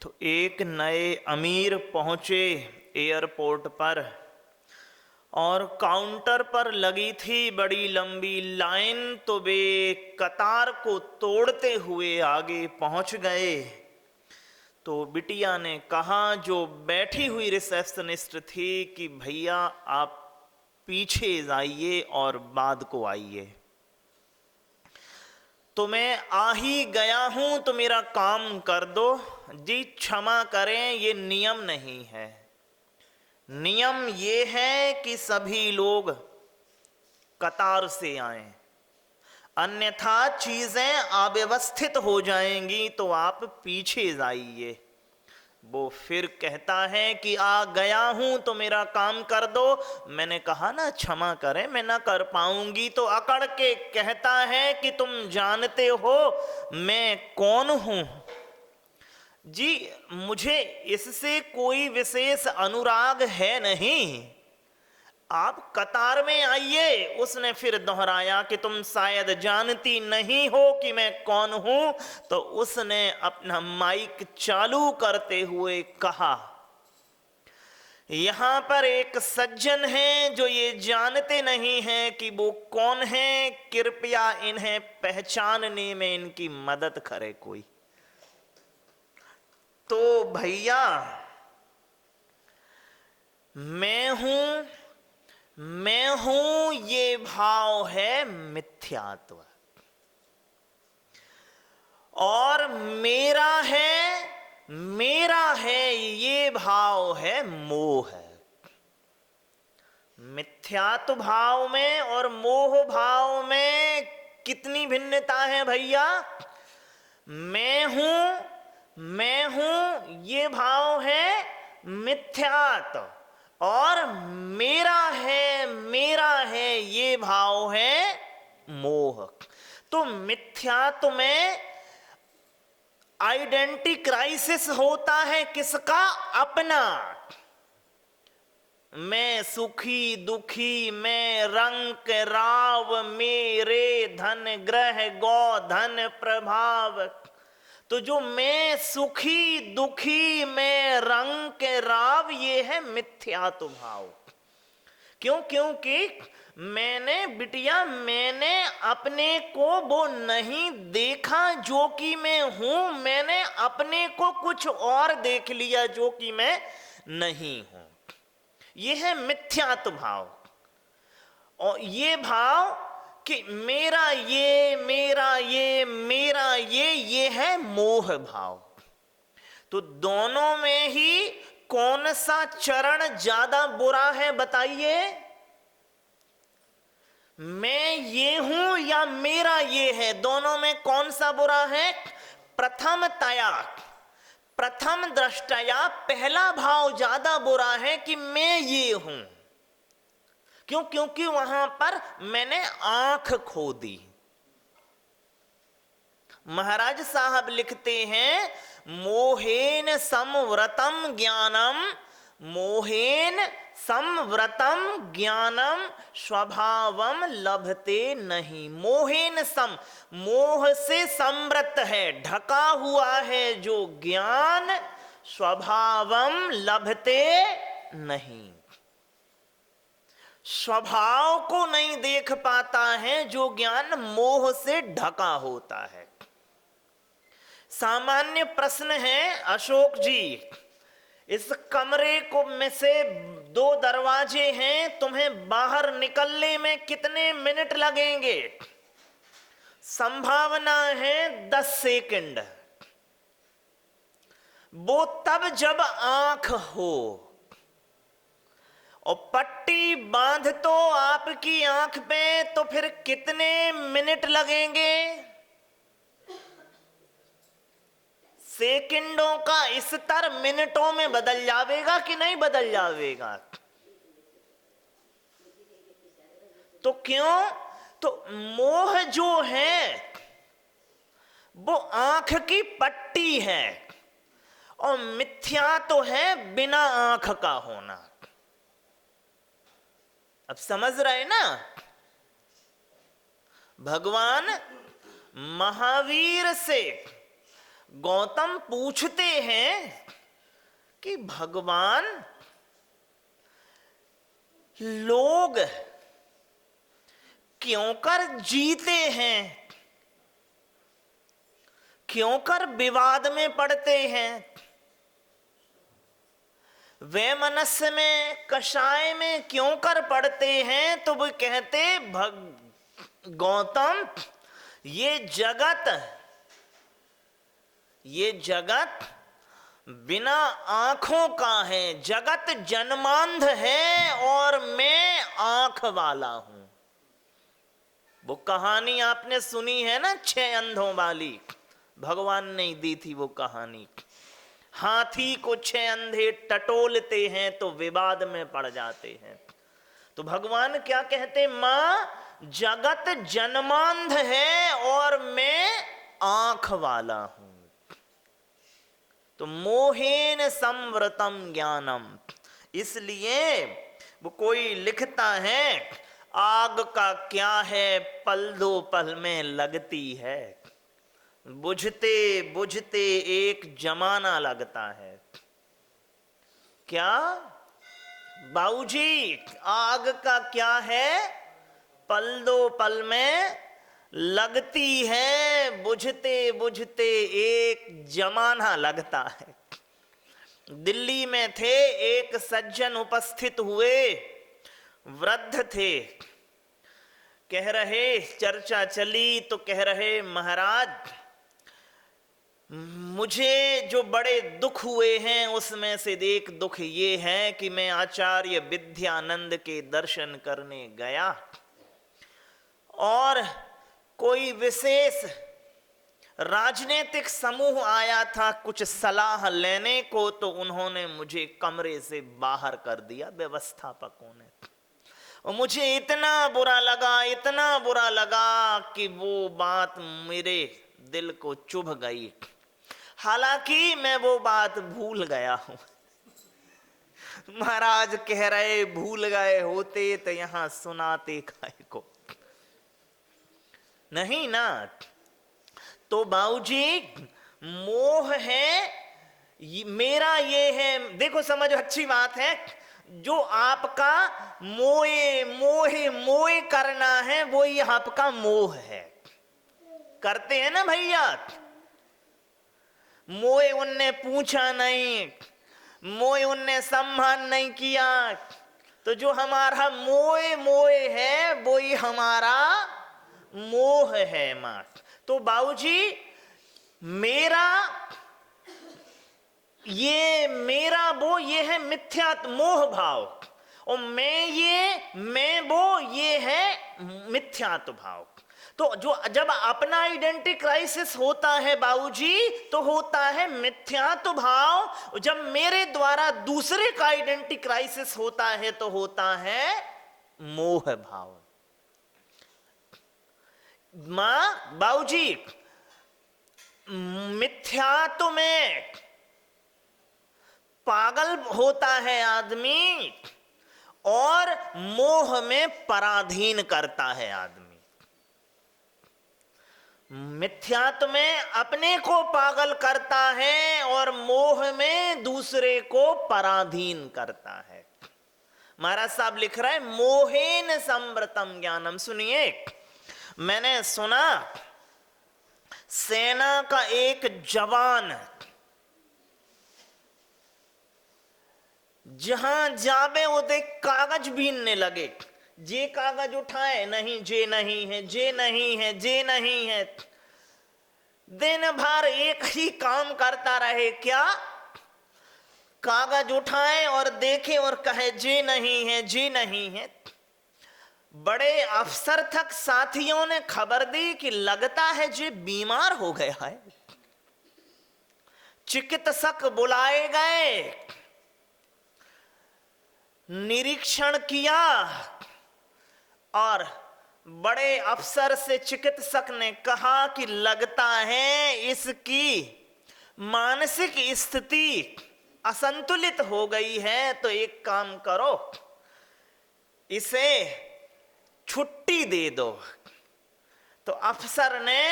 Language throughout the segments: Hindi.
तो एक नए अमीर पहुंचे एयरपोर्ट पर और काउंटर पर लगी थी बड़ी लंबी लाइन। तो वे कतार को तोड़ते हुए आगे पहुंच गए। तो बिटिया ने कहा, जो बैठी हुई रिसेप्शनिस्ट थी, कि भैया आप पीछे जाइए और बाद को आइए। तो मैं आ ही गया हूं, तो मेरा काम कर दो। जी क्षमा करें, ये नियम नहीं है। नियम ये है कि सभी लोग कतार से आएं, अन्यथा चीजें अव्यवस्थित हो जाएंगी। तो आप पीछे जाइए। वो फिर कहता है कि आ गया हूं तो मेरा काम कर दो। मैंने कहा ना क्षमा करें, मैं ना कर पाऊंगी। तो अकड़ के कहता है कि तुम जानते हो मैं कौन हूं? जी मुझे इससे कोई विशेष अनुराग है नहीं, आप कतार में आइए। उसने फिर दोहराया कि तुम शायद जानती नहीं हो कि मैं कौन हूं। तो उसने अपना माइक चालू करते हुए कहा, यहां पर एक सज्जन हैं जो ये जानते नहीं हैं कि वो कौन है। कृपया इन्हें पहचानने में इनकी मदद करे कोई। तो भैया मैं हूं ये भाव है मिथ्यात्व, और मेरा है ये भाव है मोह। मिथ्यात्व भाव में और मोह भाव में कितनी भिन्नता है भैया? मैं हूं ये भाव है मिथ्यात्व, और मेरा है ये भाव है मोह। तो मिथ्यात्व में आइडेंटिटी क्राइसिस होता है किसका? अपना। मैं सुखी दुखी, मैं रंक राव, मेरे धन ग्रह गौ धन प्रभाव। तो जो मैं सुखी दुखी, मैं रंक राव, ये है मिथ्यात्व भाव। क्यों? क्योंकि मैंने अपने को वो नहीं देखा जो कि मैं हूं। मैंने अपने को कुछ और देख लिया जो कि मैं नहीं हूं। यह है मिथ्यात्व भाव। और ये भाव कि मेरा ये है मोह भाव। तो दोनों में ही कौन सा चरण ज्यादा बुरा है बताइए? मैं ये हूं या मेरा ये है, दोनों में कौन सा बुरा है? प्रथम दृष्टया पहला भाव ज्यादा बुरा है कि मैं ये हूं। क्यों? क्योंकि वहां पर मैंने आंख खो दी। महाराज साहब लिखते हैं, मोहेन समव्रतम ज्ञानम, मोहेन समव्रतम ज्ञानम स्वभावम लभते नहीं। मोहेन सम, मोह से समव्रत है, ढका हुआ है जो ज्ञान, स्वभावम लभते नहीं, स्वभाव को नहीं देख पाता है जो ज्ञान मोह से ढका होता है। सामान्य प्रश्न है, अशोक जी, इस कमरे को में से 2 दरवाजे हैं, तुम्हें बाहर निकलने में कितने मिनट लगेंगे? संभावना है 10 सेकंड। वो तब जब आंख हो, और पट्टी बांध तो आपकी आंख पे, तो फिर कितने मिनट लगेंगे? सेकंडों का स्तर मिनटों में बदल जाएगा कि नहीं बदल जाएगा? तो क्यों? तो मोह जो है वो आंख की पट्टी है, और मिथ्या तो है बिना आंख का होना। अब समझ रहे ना? भगवान महावीर से गौतम पूछते हैं कि भगवान, लोग क्यों कर जीते हैं, क्यों कर विवाद में पड़ते हैं, वे मनस्य में कषाय में क्यों कर पड़ते हैं? तो वो कहते गौतम, ये जगत बिना आंखों का है, जगत जन्मांध है और मैं आंख वाला हूं। वो कहानी आपने सुनी है ना, 6 अंधों वाली, भगवान ने दी थी वो कहानी। हाथी को 6 अंधे टटोलते हैं तो विवाद में पड़ जाते हैं। तो भगवान क्या कहते, मां जगत जन्मांध है और मैं आंख वाला हूं। तो मोहेन संवृतम ज्ञानम, इसलिए वो कोई लिखता है, आग का क्या है पल दो पल में लगती है, बुझते बुझते एक जमाना लगता है। क्या बाबूजी, आग का क्या है, पल दो पल में लगती है, बुझते बुझते एक जमाना लगता है। दिल्ली में थे, एक सज्जन उपस्थित हुए, वृद्ध थे, कह रहे, चर्चा चली तो कह रहे, महाराज मुझे जो बड़े दुख हुए हैं उसमें से एक दुख ये है कि मैं आचार्य विद्यानंद के दर्शन करने गया और कोई विशेष राजनीतिक समूह आया था कुछ सलाह लेने को, तो उन्होंने मुझे कमरे से बाहर कर दिया व्यवस्थापकों ने। और मुझे इतना बुरा लगा कि वो बात मेरे दिल को चुभ गई। हालांकि मैं वो बात भूल गया हूं। महाराज कह रहे, भूल गए होते तो यहां सुनाते काय को, नहीं ना। तो बाबूजी, मोह है मेरा, ये है, देखो समझो, अच्छी बात है, जो आपका मोए करना है वो ही आपका मोह है। करते हैं ना भैया, मोए उनने पूछा नहीं, मोए उनने सम्मान नहीं किया, तो जो हमारा मोए है वो ही हमारा मोह है मां। तो बाबूजी, ये है मिथ्या मोह भाव, और ये है मिथ्यात्व भाव। तो जब अपना आइडेंटिटी क्राइसिस होता है बाबूजी, तो होता है मिथ्यात्व भाव। जब मेरे द्वारा दूसरे का आइडेंटिटी क्राइसिस होता है तो होता है मोह भाव। मां बाबूजी, मिथ्यात्व में पागल होता है आदमी और मोह में पराधीन करता है आदमी। मिथ्यात्व में अपने को पागल करता है और मोह में दूसरे को पराधीन करता है। महाराज साहब लिख रहे हैं, मोहेन संवृतम ज्ञानम। सुनिए, मैंने सुना सेना का एक जवान जहां जावे वो देख कागज बीनने लगे, जे कागज उठाए, नहीं जे नहीं है, जे नहीं है, जे नहीं है। दिन भर एक ही काम करता रहे, क्या? कागज उठाए और देखे और कहे जे नहीं है, जे नहीं है। बड़े अफसर तक साथियों ने खबर दी कि लगता है जे बीमार हो गया है। चिकित्सक बुलाए गए, निरीक्षण किया और बड़े अफसर से चिकित्सक ने कहा कि लगता है इसकी मानसिक स्थिति असंतुलित हो गई है, तो एक काम करो, इसे छुट्टी दे दो। तो अफसर ने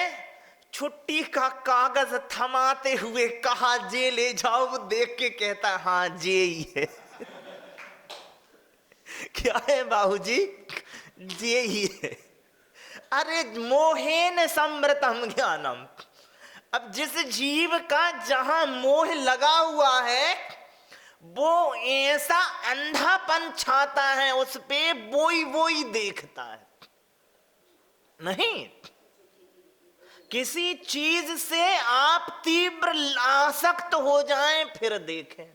छुट्टी का कागज थमाते हुए कहा जे ले जाओ। वो देख के कहता हाँ जे ही है। क्या है बाबूजी? जे ही है। अरे मोहेन समृतम ज्ञानम। अब जिस जीव का जहां मोह लगा हुआ है वो ऐसा अंधापन छाता है उस पे, वो ही देखता है। नहीं, किसी चीज से आप तीव्र आसक्त हो जाएं फिर देखें।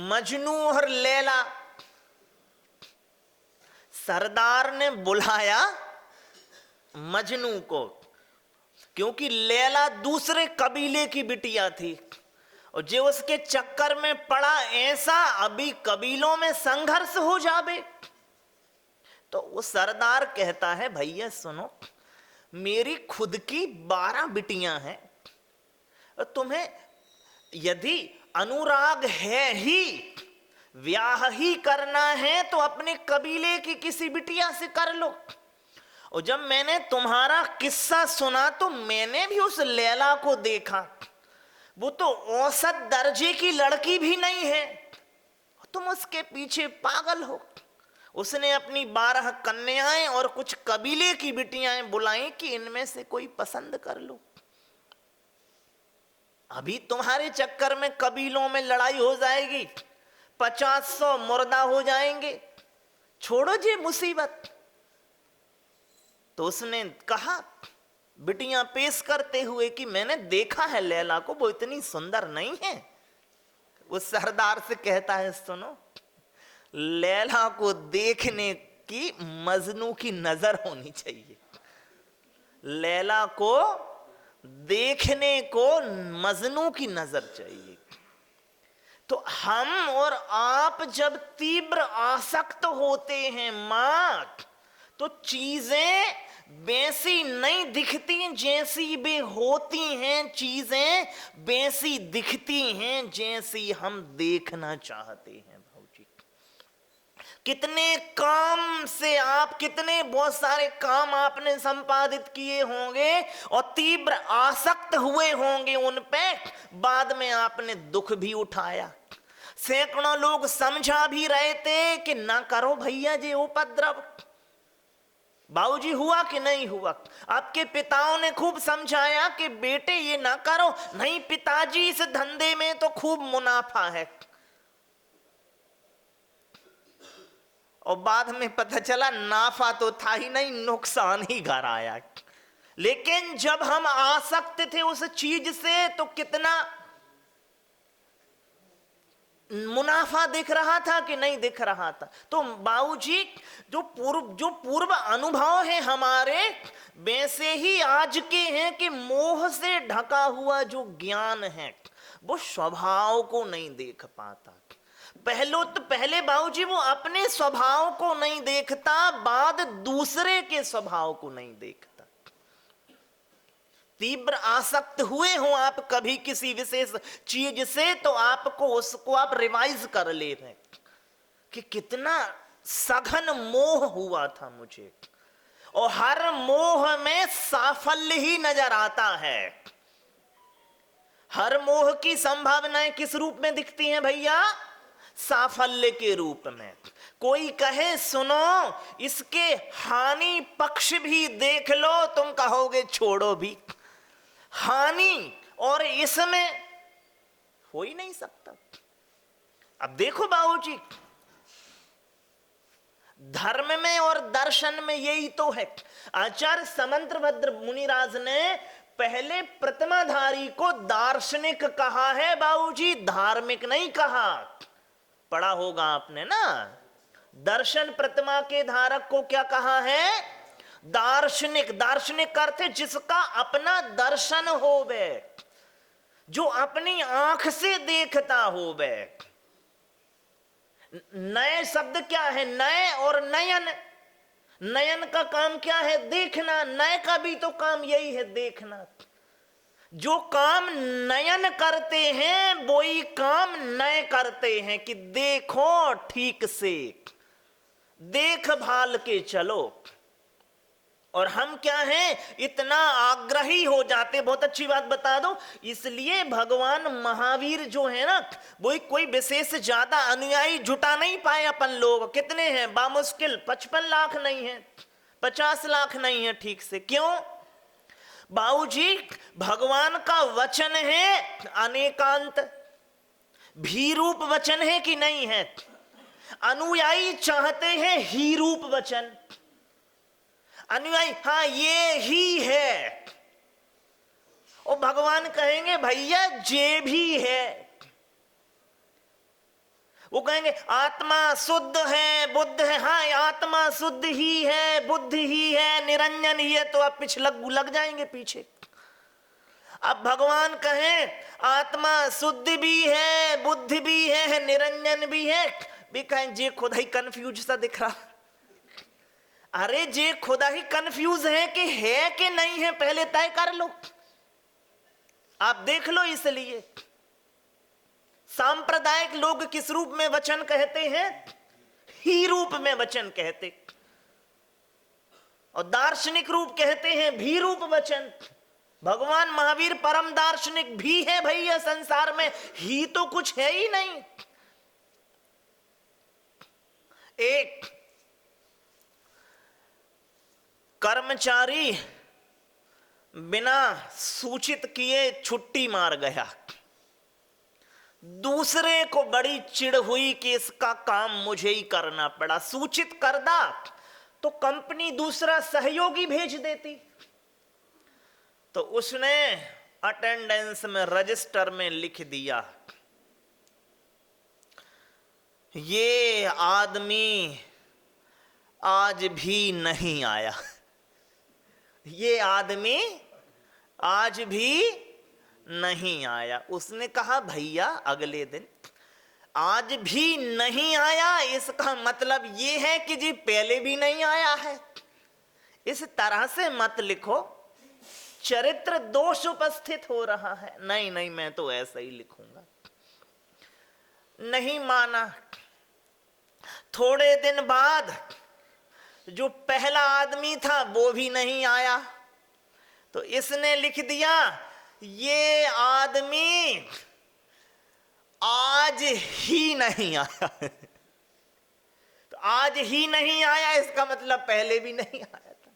मजनू और लैला, सरदार ने बुलाया मजनू को क्योंकि लैला दूसरे कबीले की बिटिया थी और जो उसके चक्कर में पड़ा ऐसा अभी कबीलों में संघर्ष हो जावे। तो वो सरदार कहता है भैया सुनो, मेरी खुद की 12 बिटियां हैं, तुम्हें यदि अनुराग है ही, ब्याह ही करना है तो अपने कबीले की किसी बिटिया से कर लो। और जब मैंने तुम्हारा किस्सा सुना तो मैंने भी उस लैला को देखा, वो तो औसत दर्जे की लड़की भी नहीं है, तुम उसके पीछे पागल हो। उसने अपनी 12 कन्याएं और कुछ कबीले की बिटियां बुलाई कि इनमें से कोई पसंद कर लो। अभी तुम्हारे चक्कर में कबीलों में लड़ाई हो जाएगी, 50-100 मुर्दा हो जाएंगे, छोड़ो जी मुसीबत। तो उसने कहा बिटियां पेश करते हुए कि मैंने देखा है लैला को, वो इतनी सुंदर नहीं है। वो सरदार से कहता है सुनो, लैला को देखने की मजनू की नजर होनी चाहिए। लैला को देखने को मजनू की नजर चाहिए। तो हम और आप जब तीव्र आसक्त होते हैं मां, तो चीजें वैसी नहीं दिखती जैसी वे होती हैं, चीजें वैसी दिखती हैं जैसी हम देखना चाहते हैं। भाऊजी, कितने काम से आप, कितने बहुत सारे काम आपने संपादित किए होंगे और तीव्र आसक्त हुए होंगे उन पे, बाद में आपने दुख भी उठाया। सैकड़ों लोग समझा भी रहे थे कि ना करो भैया जी उपद्रव। बाबूजी हुआ कि नहीं हुआ? आपके पिताओं ने खूब समझाया कि बेटे ये ना करो। नहीं पिताजी, इस धंधे में तो खूब मुनाफा है। और बाद में पता चला नाफा तो था ही नहीं, नुकसान ही घर आया। लेकिन जब हम आसक्त थे उस चीज से तो कितना मुनाफा दिख रहा था कि नहीं दिख रहा था। तो बाबूजी, जो पूर्व अनुभव है हमारे, वैसे ही आज के हैं कि मोह से ढका हुआ जो ज्ञान है वो स्वभाव को नहीं देख पाता। पहले बाबूजी वो अपने स्वभाव को नहीं देखता, बाद दूसरे के स्वभाव को नहीं देखता। तीव्र आसक्त हुए हो आप कभी किसी विशेष चीज से, तो आपको उसको आप रिवाइज कर ले रहे कि कितना सघन मोह हुआ था मुझे। और हर मोह में साफल्य ही नजर आता है। हर मोह की संभावनाएं किस रूप में दिखती हैं भैया? साफल्य के रूप में। कोई कहे सुनो इसके हानि पक्ष भी देख लो, तुम कहोगे छोड़ो भी। हानि और इसमें हो ही नहीं सकता। अब देखो बाबूजी, धर्म में और दर्शन में यही तो है। आचार्य समंतभद्र मुनिराज ने पहले प्रतिमाधारी को दार्शनिक कहा है बाबूजी, धार्मिक नहीं कहा। पढ़ा होगा आपने ना, दर्शन प्रतिमा के धारक को क्या कहा है? दार्शनिक। दार्शनिक अर्थ है जिसका अपना दर्शन होवे, जो अपनी आंख से देखता होवे। नए शब्द क्या है? नए और नयन। नयन का काम क्या है? देखना। नए का भी तो काम यही है, देखना। जो काम नयन करते हैं वही काम नए करते हैं कि देखो ठीक से। देखभाल के चलो। और हम क्या हैं, इतना आग्रही हो जाते। बहुत अच्छी बात बता दो, इसलिए भगवान महावीर जो है ना, वो कोई विशेष ज्यादा अनुयायी जुटा नहीं पाए अपन लोग। कितने हैं, बामुश्किल 55 लाख नहीं है, 50 लाख नहीं है ठीक से। क्यों? बाबूजी, भगवान का वचन है अनेकांत, भी रूप वचन है कि नहीं है? अनुयायी चाहते हैं ही रूप वचन। अनुयायी हाँ ये ही है, और भगवान कहेंगे भैया जे भी है। वो कहेंगे आत्मा शुद्ध है, बुद्ध है। हाँ आत्मा शुद्ध ही है, बुद्ध ही है, निरंजन ही है। तो आप लग जाएंगे पीछे। अब भगवान कहें आत्मा शुद्ध भी है, बुद्ध भी है, निरंजन भी है, भी कहें जे खुदा ही कंफ्यूज सा दिख रहा। अरे जे खुदा ही कंफ्यूज है कि नहीं है, पहले तय कर लो। आप देख लो। इसलिए सांप्रदायिक लोग किस रूप में वचन कहते हैं? ही रूप में वचन कहते, और दार्शनिक रूप कहते हैं भी रूप वचन। भगवान महावीर परम दार्शनिक भी है भैया। संसार में ही तो कुछ है ही नहीं। एक कर्मचारी बिना सूचित किए छुट्टी मार गया। दूसरे को बड़ी चिढ़ हुई कि इसका काम मुझे ही करना पड़ा। सूचित कर दा तो कंपनी दूसरा सहयोगी भेज देती। तो उसने अटेंडेंस में, रजिस्टर में लिख दिया, ये आदमी आज भी नहीं आया। ये आदमी आज भी नहीं आया। उसने कहा भैया अगले दिन, आज भी नहीं आया इसका मतलब ये है कि जी पहले भी नहीं आया है। इस तरह से मत लिखो, चरित्र दोष उपस्थित हो रहा है। नहीं नहीं, मैं तो ऐसा ही लिखूंगा। नहीं माना। थोड़े दिन बाद जो पहला आदमी था वो भी नहीं आया, तो इसने लिख दिया ये आदमी आज ही नहीं आया। तो आज ही नहीं आया इसका मतलब पहले भी नहीं आया था।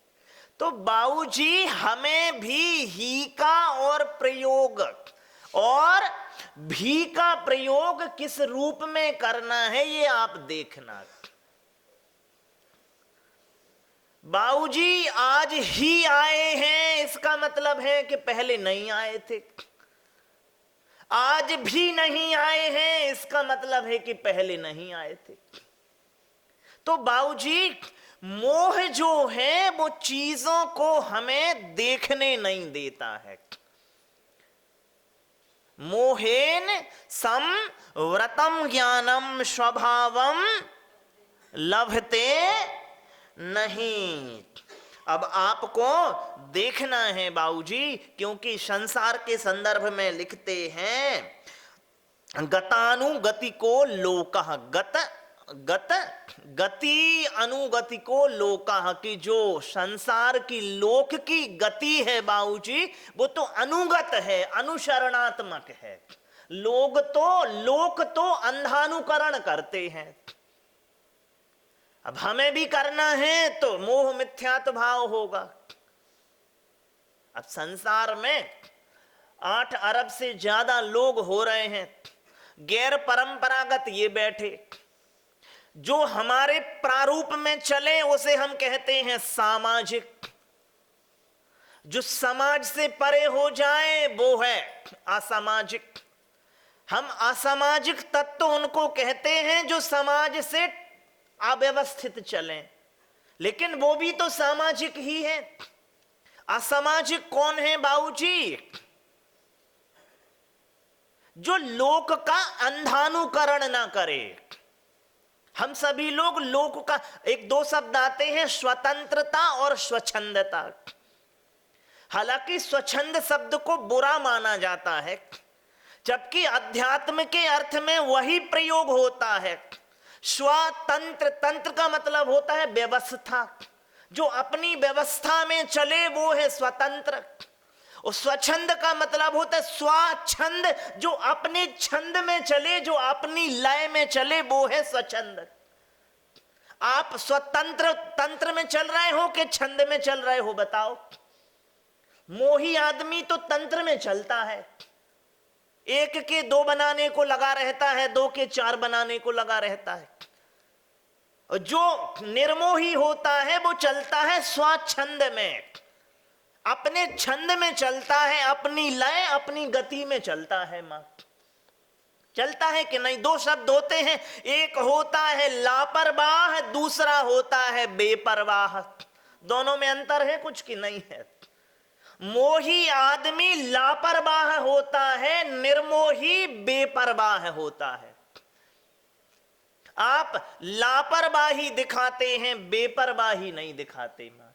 तो बाबूजी, हमें भी ही का और प्रयोग और भी का प्रयोग किस रूप में करना है ये आप देखना। बाबूजी आज ही आए हैं इसका मतलब है कि पहले नहीं आए थे। आज भी नहीं आए हैं इसका मतलब है कि पहले नहीं आए थे। तो बाबूजी, मोह जो है वो चीजों को हमें देखने नहीं देता है। मोहेन सम व्रतम ज्ञानम स्वभावम लभते नहीं। अब आपको देखना है बाबूजी, क्योंकि संसार के संदर्भ में लिखते हैं गतानुगति को लोकः, गति अनुगति को लोकः, की जो संसार की लोक की गति है बाबूजी वो तो अनुगत है, अनुसरणात्मक है। लोक तो अंधानुकरण करते हैं। अब हमें भी करना है तो मोह मिथ्यात्व भाव होगा। अब संसार में 8 अरब से ज्यादा लोग हो रहे हैं गैर परंपरागत, ये बैठे जो हमारे प्रारूप में चले उसे हम कहते हैं सामाजिक। जो समाज से परे हो जाए वो है असामाजिक। हम असामाजिक तत्व उनको कहते हैं जो समाज से अव्यवस्थित चलें, लेकिन वो भी तो सामाजिक ही है। असामाजिक कौन है बाबूजी? जो लोक का अंधानुकरण ना करे। हम सभी लोग लोक का, एक दो शब्द आते हैं स्वतंत्रता और स्वच्छंदता। हालांकि स्वच्छंद शब्द को बुरा माना जाता है, जबकि अध्यात्म के अर्थ में वही प्रयोग होता है। स्वतंत्र, तंत्र का मतलब होता है व्यवस्था, जो अपनी व्यवस्था में चले वो है स्वतंत्र। और स्वच्छंद का मतलब होता है स्वच्छंद, जो अपने छंद में चले, जो अपनी लय में चले वो है स्वच्छंद। आप स्वतंत्र तंत्र में चल रहे हो कि छंद में चल रहे हो बताओ? मोही आदमी तो तंत्र में चलता है, एक के दो बनाने को लगा रहता है, दो के चार बनाने को लगा रहता है। और जो निर्मोही होता है वो चलता है स्वच्छंद में, अपने छंद में चलता है, अपनी लय अपनी गति में चलता है। मां चलता है कि नहीं? दो शब्द होते हैं, एक होता है लापरवाह, दूसरा होता है बेपरवाह। दोनों में अंतर है कुछ कि नहीं है? मोही आदमी लापरवाह होता है, निर्मोही बेपरवाह होता है। आप लापरवाही दिखाते हैं, बेपरवाही नहीं दिखाते। मां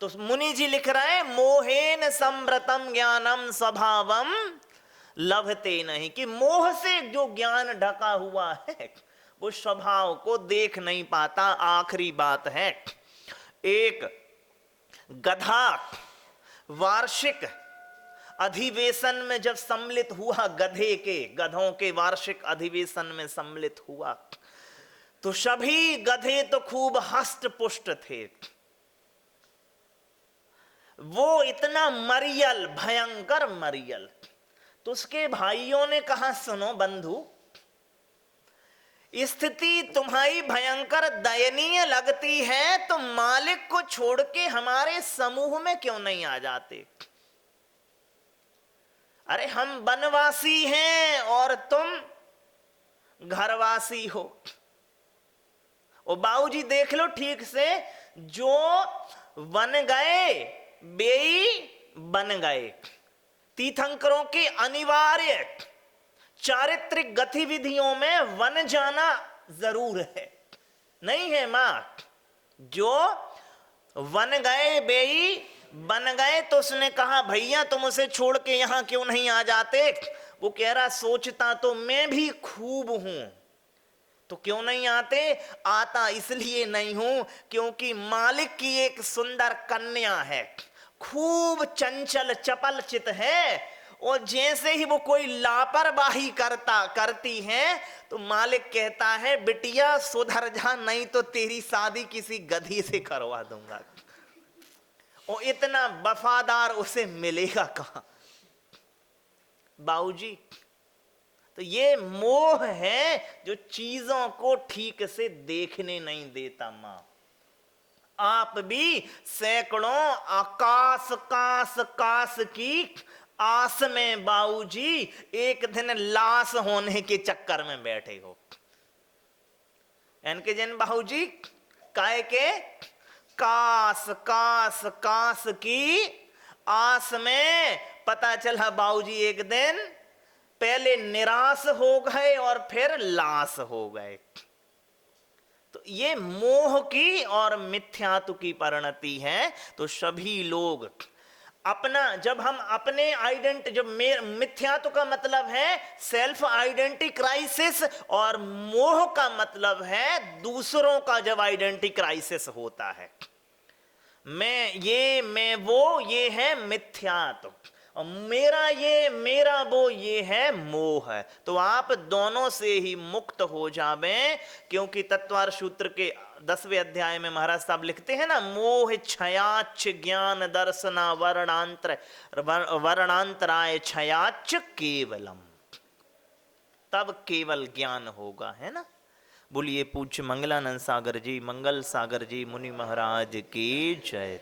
तो मुनि जी लिख रहे हैं, मोहेन संव्रतम ज्ञानम स्वभावम लभते नहीं, कि मोह से जो ज्ञान ढका हुआ है वो स्वभाव को देख नहीं पाता। आखिरी बात है, एक गधा वार्षिक अधिवेशन में जब सम्मिलित हुआ, गधों के वार्षिक अधिवेशन में सम्मिलित हुआ, तो सभी गधे तो खूब हष्ट पुष्ट थे। वो इतना मरियल, भयंकर मरियल। तो उसके भाइयों ने कहा, सुनो बंधु, स्थिति तुम्हारी भयंकर दयनीय लगती है तो मालिक को छोड़ के हमारे समूह में क्यों नहीं आ जाते? अरे हम वनवासी हैं और तुम घरवासी हो। और बाबूजी देख लो ठीक से, जो वन गए बेई बन गए। तीर्थंकरों की अनिवार्य चारित्रिक गतिविधियों में वन जाना जरूर है, नहीं है मां? जो वन गए बेई बन गए, तो उसने कहा भैया तुम उसे छोड़ के यहां क्यों नहीं आ जाते? वो कह रहा, सोचता तो मैं भी खूब हूं, तो क्यों नहीं आते? आता इसलिए नहीं हूं क्योंकि मालिक की एक सुंदर कन्या है, खूब चंचल चपल चित है, और जैसे ही वो कोई लापरवाही करती है तो मालिक कहता है बिटिया सुधर जा, नहीं तो तेरी शादी किसी गधी से करवा दूंगा। और इतना वफादार उसे मिलेगा कहां? बाबूजी, तो ये मोह है जो चीजों को ठीक से देखने नहीं देता। मां आप भी सैकड़ों आकाश काश काश की आस में बाबूजी एक दिन लाश होने के चक्कर में बैठे हो। इनके जन बाबूजी काय के काश काश काश की आस में, पता चला बाबूजी एक दिन पहले निराश हो गए और फिर लाश हो गए। तो ये मोह की और मिथ्यात्व की परिणति है। तो सभी लोग अपना, जब हम अपने जब मिथ्यात्व का मतलब है सेल्फ आइडेंटिटी क्राइसिस, और मोह का मतलब है दूसरों का जब आइडेंटिटी क्राइसिस होता है। मैं ये, मैं वो, ये है मिथ्यात्व, और मेरा ये, मेरा वो, ये है मोह। तो आप दोनों से ही मुक्त हो जावें, क्योंकि तत्वार सूत्र के 10वें अध्याय में महाराज साहब लिखते हैं ना, मोह छयाच ज्ञान दर्शना वर्णांतराय छयाच केवलम, तब केवल ज्ञान होगा, है ना। बोलिए पूज्य मंगलानंद सागर जी, मंगल सागर जी मुनि महाराज की जय।